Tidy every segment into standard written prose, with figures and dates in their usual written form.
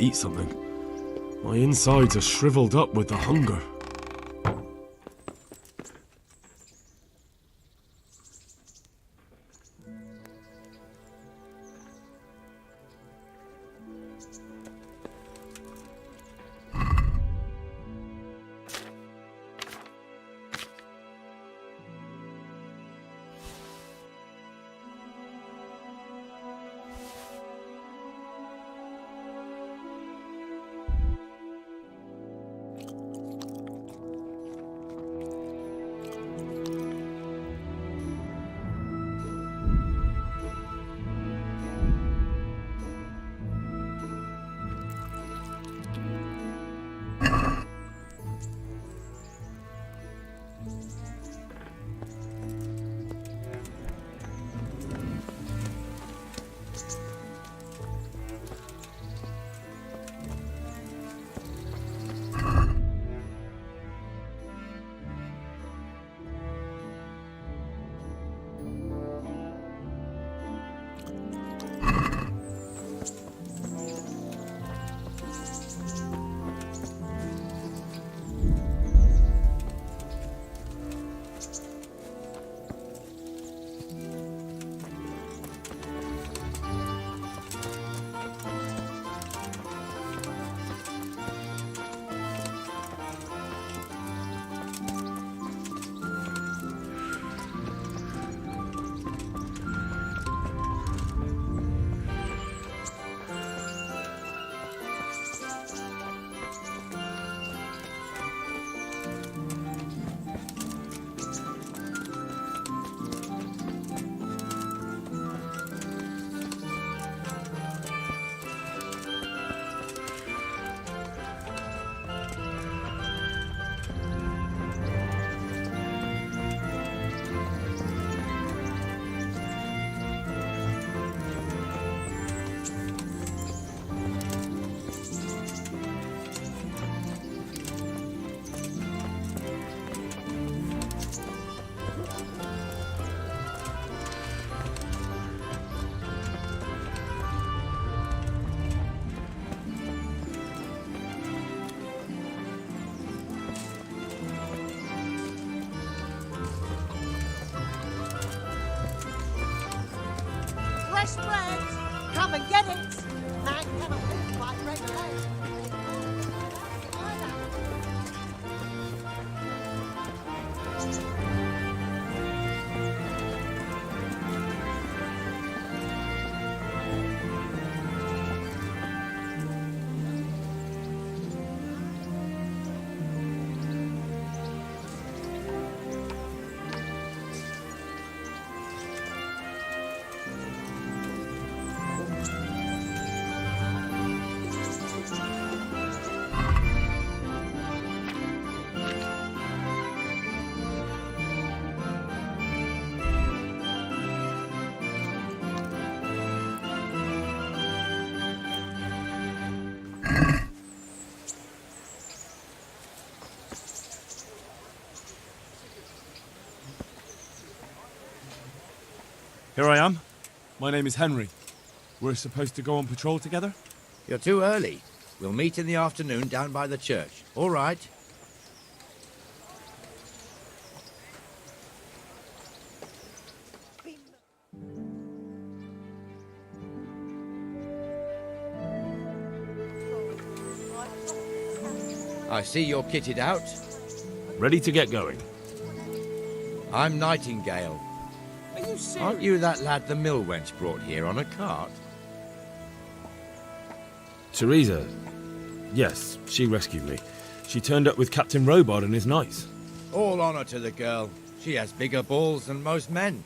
eat something. My insides are shriveled up with the hunger. fresh bread. Come and get it. Man cannot live by bread alone. Here I am. My name is Henry. We're supposed to go on patrol together? You're too early. We'll meet in the afternoon down by the church. All right. I see you're kitted out. Ready to get going. I'm Nightingale. Are you serious? Aren't you that lad the mill wench brought here on a cart? Teresa. Yes, she rescued me. She turned up with Captain Robard and his knights. All honor to the girl. She has bigger balls than most men.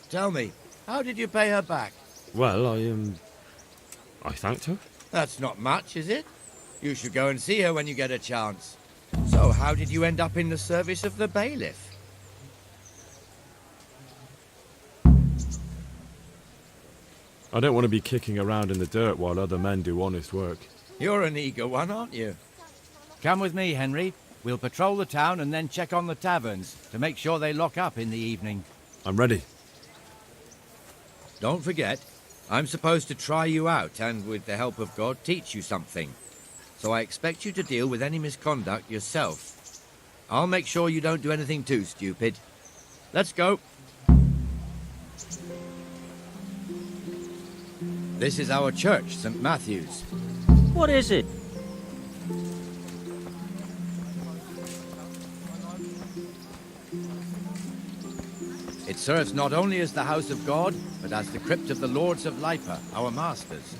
Tell me, how did you pay her back? Well, I thanked her. That's not much, is it? You should go and see her when you get a chance. So how did you end up in the service of the bailiff? I don't want to be kicking around in the dirt while other men do honest work. You're an eager one, aren't you? Come with me, Henry. We'll patrol the town and then check on the taverns to make sure they lock up in the evening. I'm ready. Don't forget, I'm supposed to try you out and, with the help of God, teach you something. So I expect you to deal with any misconduct yourself. I'll make sure you don't do anything too stupid. Let's go. This is our church, St. Matthew's. What is it? It serves not only as the house of God, but as the crypt of the lords of Lipa, our masters.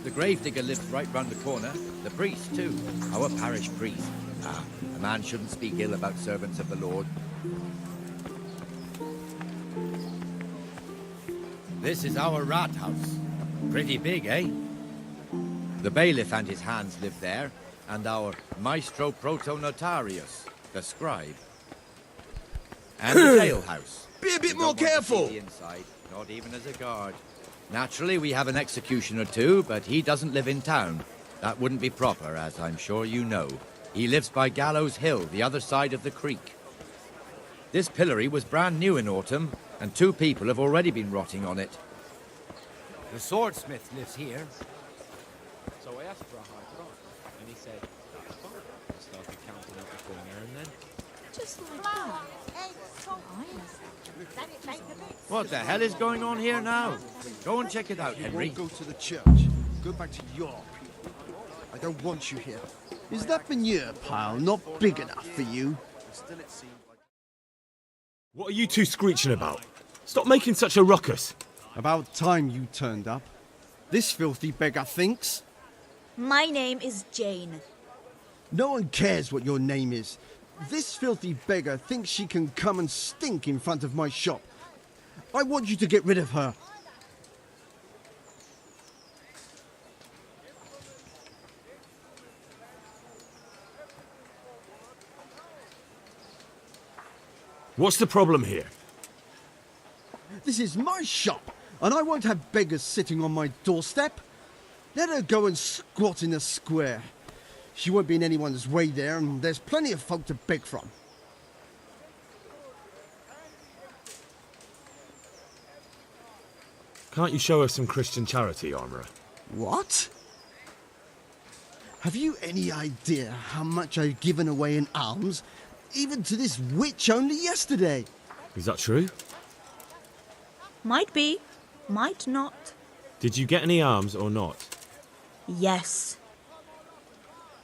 The gravedigger lives right round the corner. The priest, too. Our parish priest. Ah, a man shouldn't speak ill about servants of the Lord. This is our rat house. Pretty big, eh? The bailiff and his hands live there, and our maestro protonotarius, the scribe. And the jail house. Be a bit We more don't want to see careful. the inside, not even as a guard. Naturally, we have an executioner too, but he doesn't live in town. That wouldn't be proper, as I'm sure you know. He lives by Gallows Hill, the other side of the creek. This pillory was brand new in autumn, and 2 people have already been rotting on it. The swordsmith lives here. So I asked for a high price, and he said, that's fine. I started counting up the coin there and then. Just like that. Eggs, salt, then it made the mix. What the hell is going on here now? Go and check it out, You Henry. won't go to the church. Go back to your people. I don't want you here. Is that manure pile not big enough for you? Still, it seems like... What are you two screeching about? Stop making such a ruckus. About time you turned up. This filthy beggar thinks. My name is Jane. No one cares what your name is. This filthy beggar thinks she can come and stink in front of my shop. I want you to get rid of her. What's the problem here? This is my shop, and I won't have beggars sitting on my doorstep. Let her go and squat in a square. She won't be in anyone's way there, and there's plenty of folk to beg from. Can't you show us some Christian charity, Armourer? What? Have you any idea how much I've given away in alms, even to this witch only yesterday? Is that true? Might be, might not. Did you get any arms or not? Yes.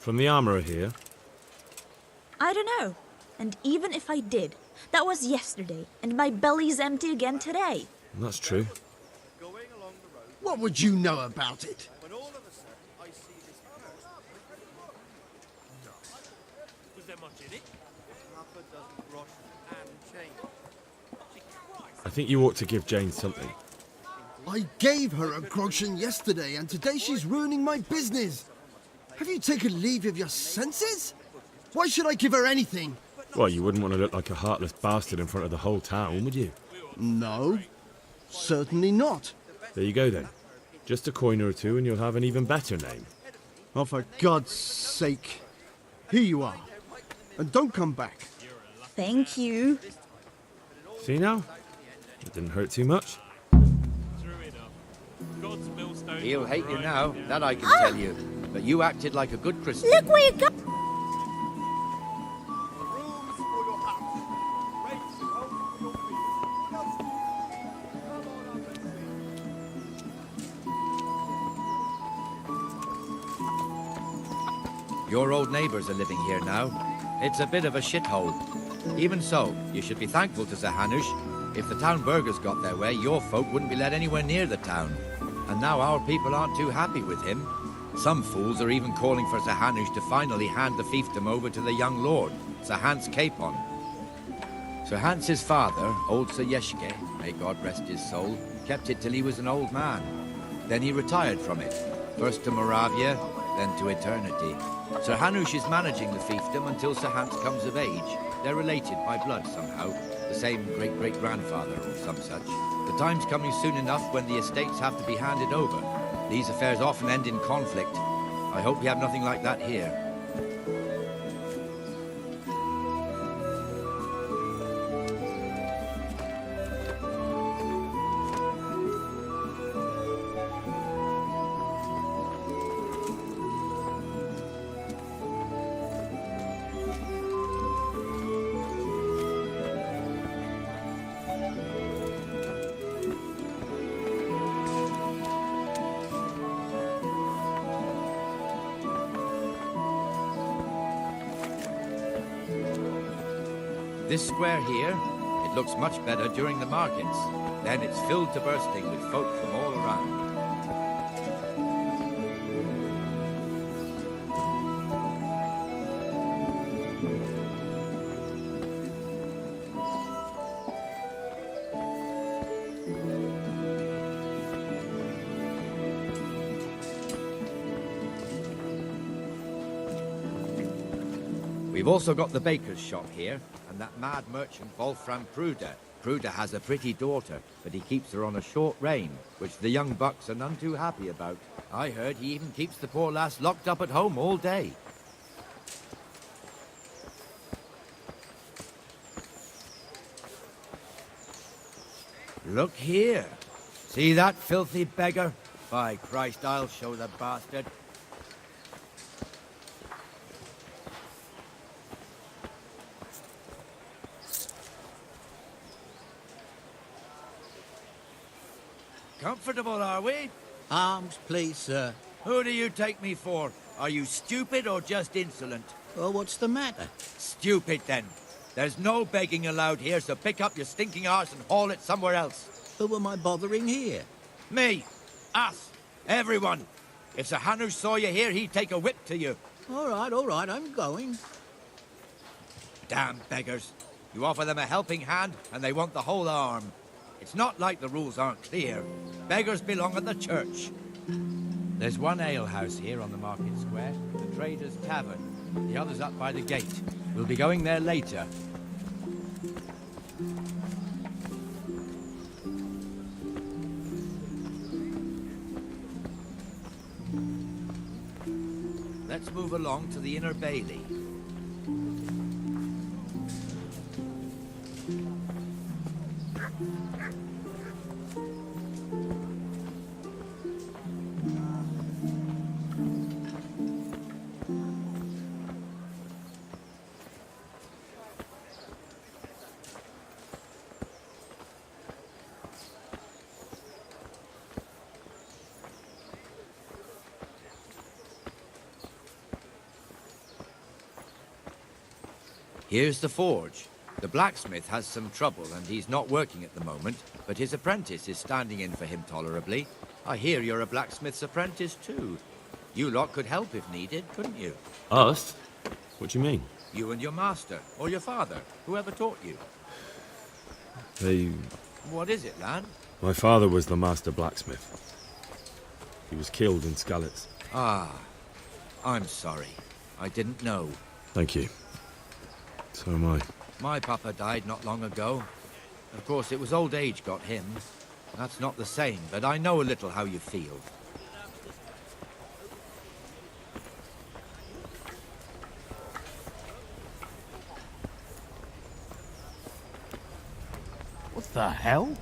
From the Armourer here? I don't know. And even if I did, that was yesterday, and my belly's empty again today. That's true. What would you know about it? I think you ought to give Jane something. I gave her a groschen yesterday, and today she's ruining my business. Have you taken leave of your senses? Why should I give her anything? Well, you wouldn't want to look like a heartless bastard in front of the whole town, would you? No, certainly not. There you go then. Just a coin or two and you'll have an even better name. Oh, for God's sake. Here you are. And don't come back. Thank you. See now? It didn't hurt too much. He'll hate you now, that I can tell you. But you acted like a good Christian. Look where you go. Your old neighbours are living here now. It's a bit of a shithole. Even so, you should be thankful to Sir Hanush. If the town burghers got their way, your folk wouldn't be let anywhere near the town. And now our people aren't too happy with him. Some fools are even calling for Sir Hanush to finally hand the fiefdom over to the young lord, Sir Hans Capon. Sir Hans's father, old Sir Yeshke, may God rest his soul, kept it till he was an old man. Then he retired from it, first to Moravia, then to eternity. Sir Hanush is managing the fiefdom until Sir Hans comes of age. They're related by blood somehow, the same great-great-grandfather or some such. The time's coming soon enough when the estates have to be handed over. These affairs often end in conflict. I hope you have nothing like that here. This square here, it looks much better during the markets. Then it's filled to bursting with folk from all around. We've also got the baker's shop here, and that mad merchant Wolfram Pruder. Pruder has a pretty daughter, but he keeps her on a short rein, which the young bucks are none too happy about. I heard he even keeps the poor lass locked up at home all day. Look here. See that filthy beggar? By Christ, I'll show the bastard. Comfortable, are we? Arms, please, sir. Who do you take me for? Are you stupid or just insolent? Oh, what's the matter? Stupid, then. There's no begging allowed here, so pick up your stinking arse and haul it somewhere else. Who am I bothering here? Me. Us. Everyone. If Sir Hanush saw you here, he'd take a whip to you. All right, I'm going. Damn beggars. You offer them a helping hand, and they want the whole arm. It's not like the rules aren't clear. Beggars belong at the church. There's one alehouse here on the market square, the Trader's Tavern. The other's up by the gate. We'll be going there later. Let's move along to the Inner Bailey. Here's the forge. The blacksmith has some trouble and he's not working at the moment, but his apprentice is standing in for him tolerably. I hear you're a blacksmith's apprentice too. You lot could help if needed, couldn't you? Us? What do you mean? You and your master, or your father, whoever taught you. What is it, lad? My father was the master blacksmith. He was killed in Skalitz. Ah, I'm sorry. I didn't know. Thank you. So am I. My papa died not long ago. Of course, it was old age got him. That's not the same, but I know a little how you feel. What the hell?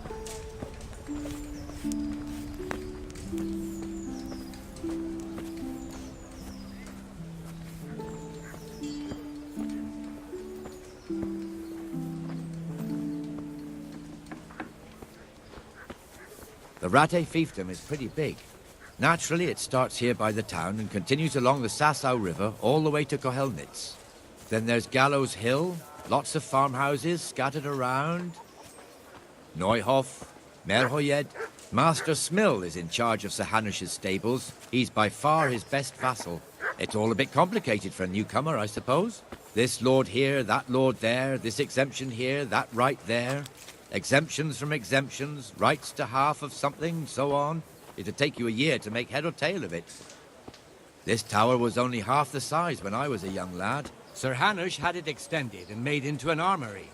The Rate fiefdom is pretty big. Naturally, it starts here by the town and continues along the Sasau River all the way to Kohelnitz. Then there's Gallows Hill, lots of farmhouses scattered around. Neuhof, Merhoyed. Master Smill is in charge of Sir Hanush's stables. He's by far his best vassal. It's all a bit complicated for a newcomer, I suppose. This lord here, that lord there, this exemption here, that right there. Exemptions from exemptions, rights to half of something, so on. It'd take you a year to make head or tail of it. This tower was only half the size when I was a young lad. Sir Hanush had it extended and made into an armory.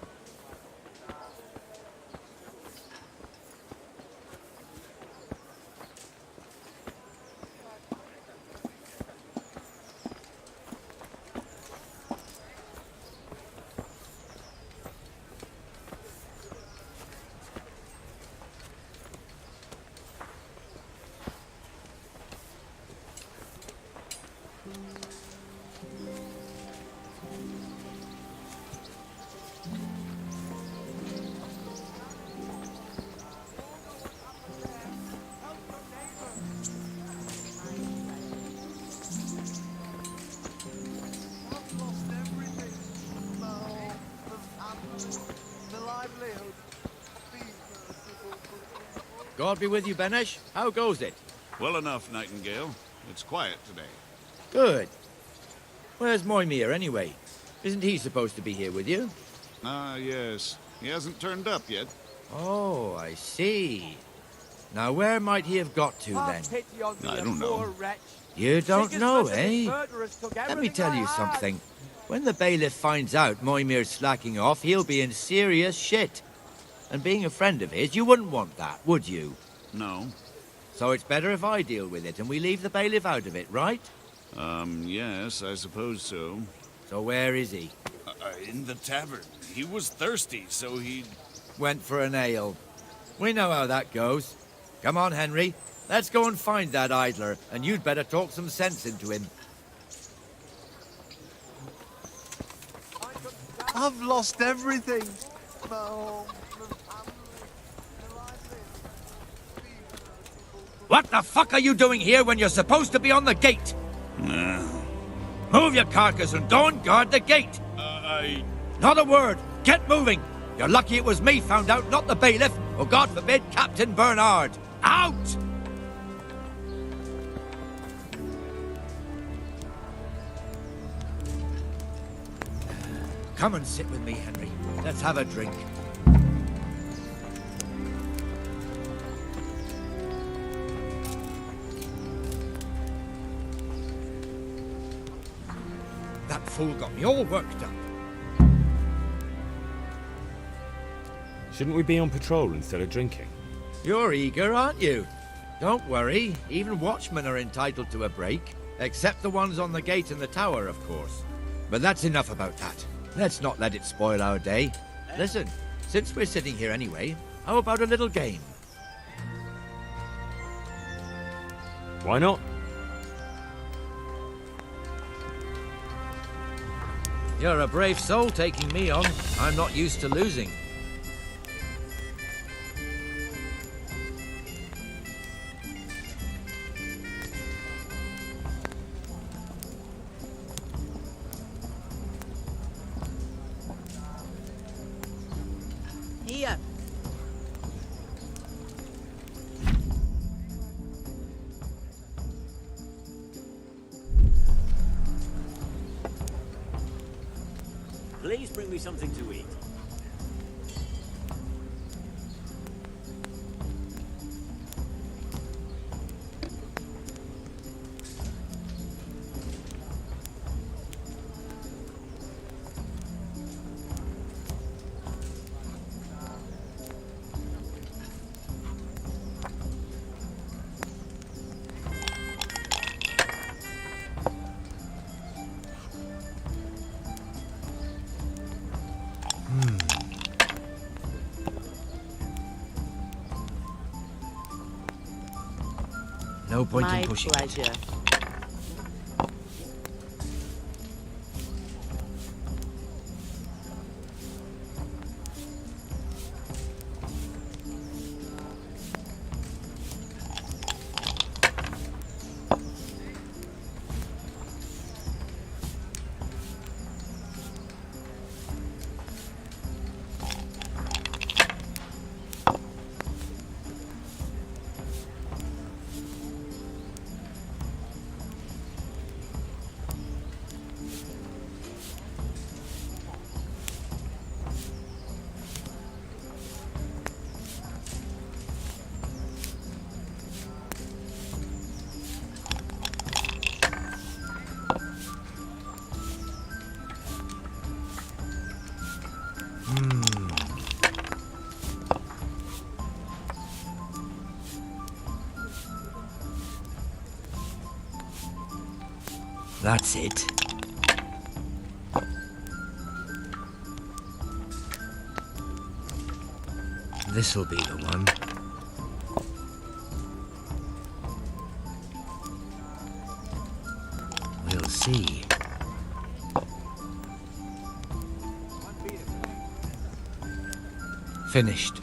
God be with you, Benesh. How goes it? Well enough, Nightingale. It's quiet today. Good. Where's Moimir, anyway? Isn't he supposed to be here with you? Ah, yes. He hasn't turned up yet. Oh, I see. Now, where might he have got to, then? I don't know. You don't know, eh? Let me tell you something. When the bailiff finds out Moimir's slacking off, he'll be in serious shit. And being a friend of his, you wouldn't want that, would you? No. So it's better if I deal with it and we leave the bailiff out of it, right? Yes, I suppose so. So where is he? In the tavern. He was thirsty, so he... Went for an ale. We know how that goes. Come on, Henry. Let's go and find that idler, and you'd better talk some sense into him. I've lost everything. What the fuck are you doing here when you're supposed to be on the gate? Move your carcass and go and guard the gate. Not a word. Get moving. You're lucky it was me found out, not the bailiff, or God forbid, Captain Bernard. Out! Come and sit with me, Henry. Let's have a drink. That fool got me all worked up. Shouldn't we be on patrol instead of drinking? You're eager, aren't you? Don't worry, even watchmen are entitled to a break. Except the ones on the gate and the tower, of course. But that's enough about that. Let's not let it spoil our day. Listen, since we're sitting here anyway, how about a little game? Why not? You're a brave soul taking me on. I'm not used to losing. Here. Please bring me something to eat. No point My in pushing pleasure. it. That's it. This'll be the one. We'll see. Finished.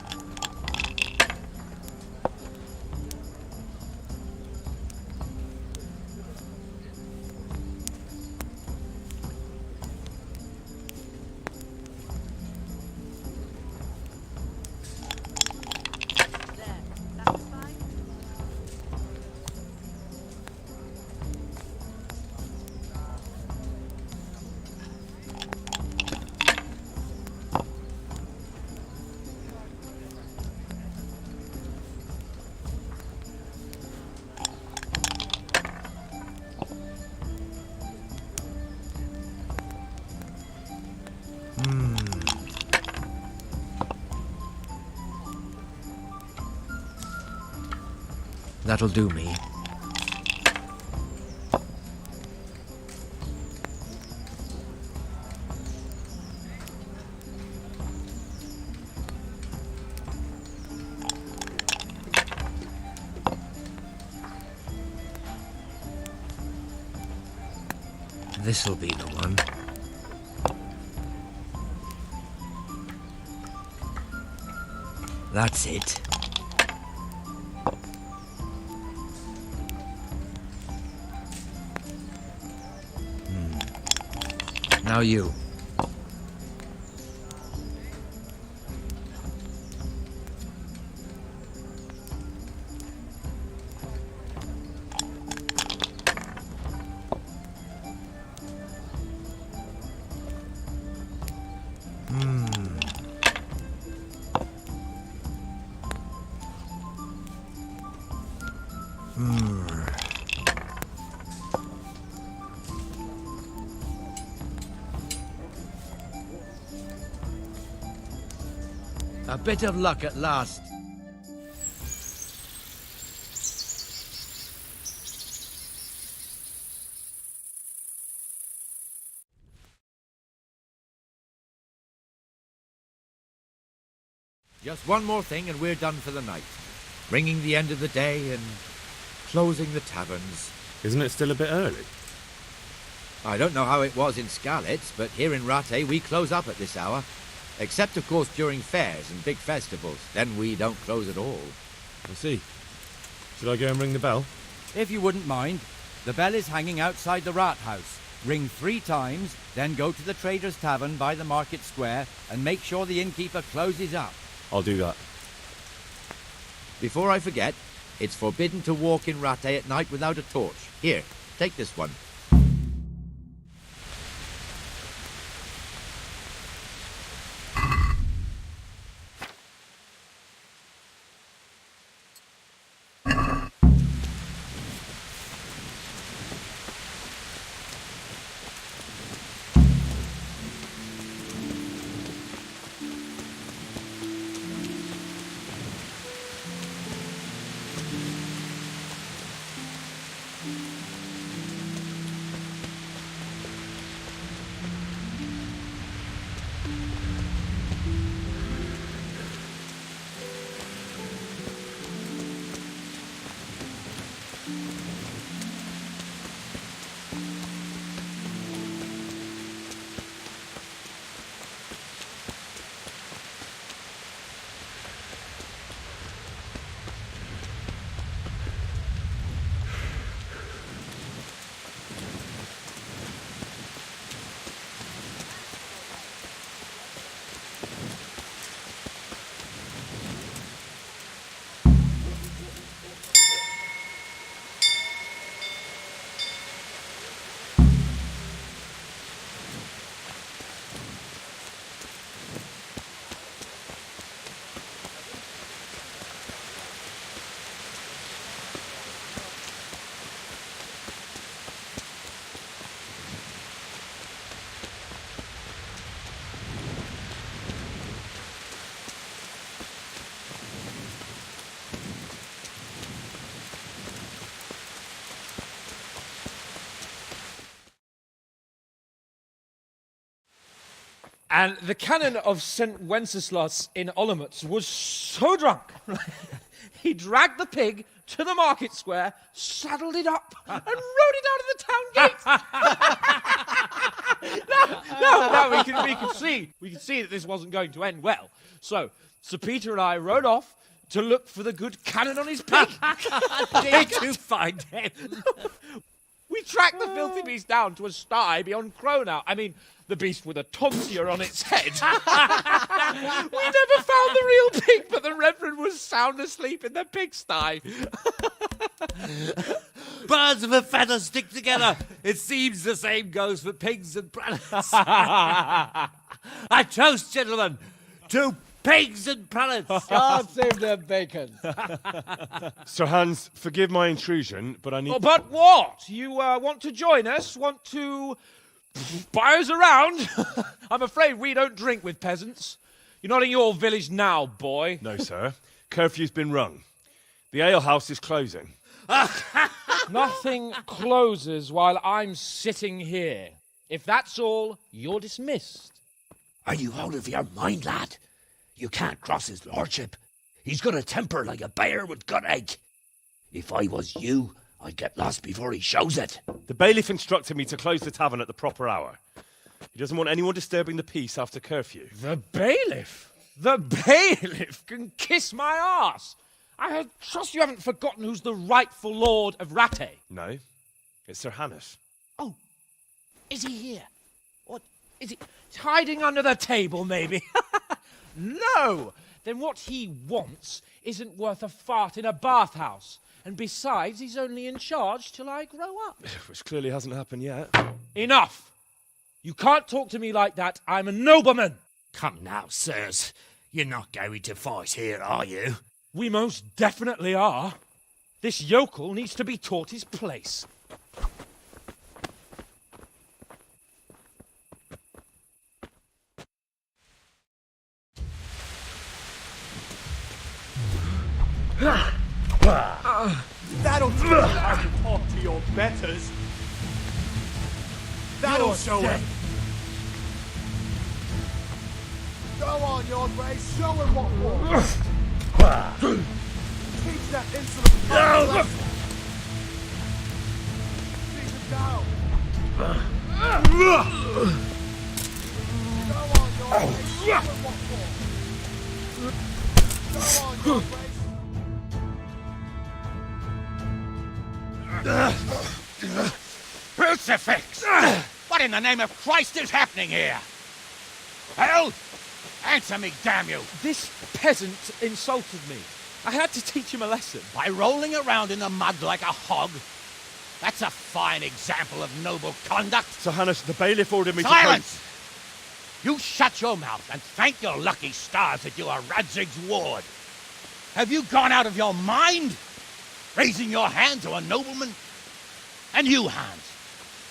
That'll do me. This'll be the one. That's it. Now you. A bit of luck at last. Just one more thing and we're done for the night. Ringing the end of the day and closing the taverns. Isn't it still a bit early? I don't know how it was in Skalitz, but here in Rattay we close up at this hour. Except, of course, during fairs and big festivals. Then we don't close at all. I see. Should I go and ring the bell? If you wouldn't mind, the bell is hanging outside the rat house. Ring 3 times, then go to the Trader's Tavern by the market square and make sure the innkeeper closes up. I'll do that. Before I forget, it's forbidden to walk in Rattay at night without a torch. Here, take this one. And the canon of St. Wenceslas in Olomouc was so drunk, he dragged the pig to the market square, saddled it up, and rode it out of the town gate. No, we could see that this wasn't going to end well. So, Sir Peter and I rode off to look for the good canon on his pig. Did you find him? We tracked the filthy beast down to a sty beyond Cronau. I mean, the beast with a tonsure on its head. We never found the real pig, but the Reverend was sound asleep in the pigsty. Birds of a feather stick together. It seems the same goes for pigs and planets. I toast, gentlemen, to pigs and planets. God save the bacon. Sir Hans, forgive my intrusion, but I need... Oh, but what? You want to join us? Want to buy us around? I'm afraid we don't drink with peasants. You're not in your village now, boy. No, sir. Curfew's been rung. The alehouse is closing. Nothing closes while I'm sitting here. If that's all, you're dismissed. Are you out of your mind, lad? You can't cross his lordship. He's got a temper like a bear with gut ache. If I was you, I'd get lost before he shows it. The bailiff instructed me to close the tavern at the proper hour. He doesn't want anyone disturbing the peace after curfew. The bailiff? The bailiff can kiss my arse. I trust you haven't forgotten who's the rightful lord of Rattay. No, it's Sir Hannes. Oh, is he here? What, is he hiding under the table, maybe? No! Then what he wants isn't worth a fart in a bathhouse. And besides, he's only in charge till I grow up. Which clearly hasn't happened yet. Enough! You can't talk to me like that. I'm a nobleman. Come now, sirs. You're not going to fight here, are you? We most definitely are. This yokel needs to be taught his place. That'll teach you how to talk to your betters. That'll show him. Go on, your grace. Show him what for. Teach that insolent lesson. Teach him down. Go on, your grace. Show him what for. Go on, your grace. Crucifix! What in the name of Christ is happening here? Hell? Answer me, damn you! This peasant insulted me. I had to teach him a lesson. By rolling around in the mud like a hog? That's a fine example of noble conduct. Sir Hannes, the bailiff ordered me to... Silence! You shut your mouth and thank your lucky stars that you are Radzig's ward. Have you gone out of your mind? Raising your hand to a nobleman? And you, Hans,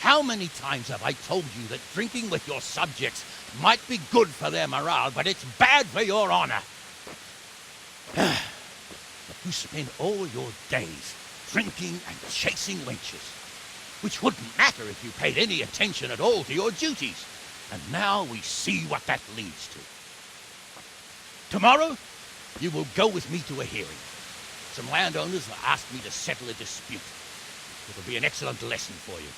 how many times have I told you that drinking with your subjects might be good for their morale, but it's bad for your honor? You spend all your days drinking and chasing wenches, which wouldn't matter if you paid any attention at all to your duties. And now we see what that leads to. Tomorrow, you will go with me to a hearing. Some landowners will ask me to settle a dispute. It'll be an excellent lesson for you.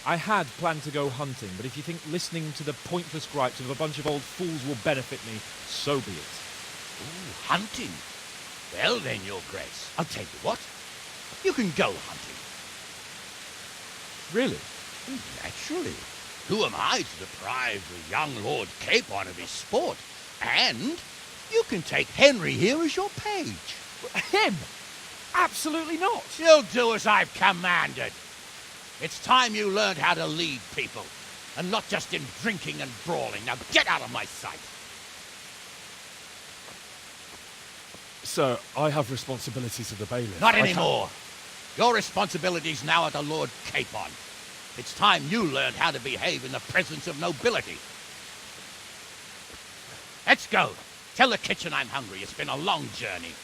I had planned to go hunting, but if you think listening to the pointless gripes of a bunch of old fools will benefit me, so be it. Ooh, hunting? Well then, your grace, I'll tell you what. You can go hunting. Really? Naturally. Who am I to deprive the young Lord Capon of his sport? And you can take Henry here as your page. Him? Absolutely not. You'll do as I've commanded. It's time you learned how to lead people, and not just in drinking and brawling. Now get out of my sight. Sir, I have responsibilities of the bailiff. Not anymore. Your responsibilities now are to Lord Capon. It's time you learned how to behave in the presence of nobility. Let's go. Tell the kitchen I'm hungry. It's been a long journey.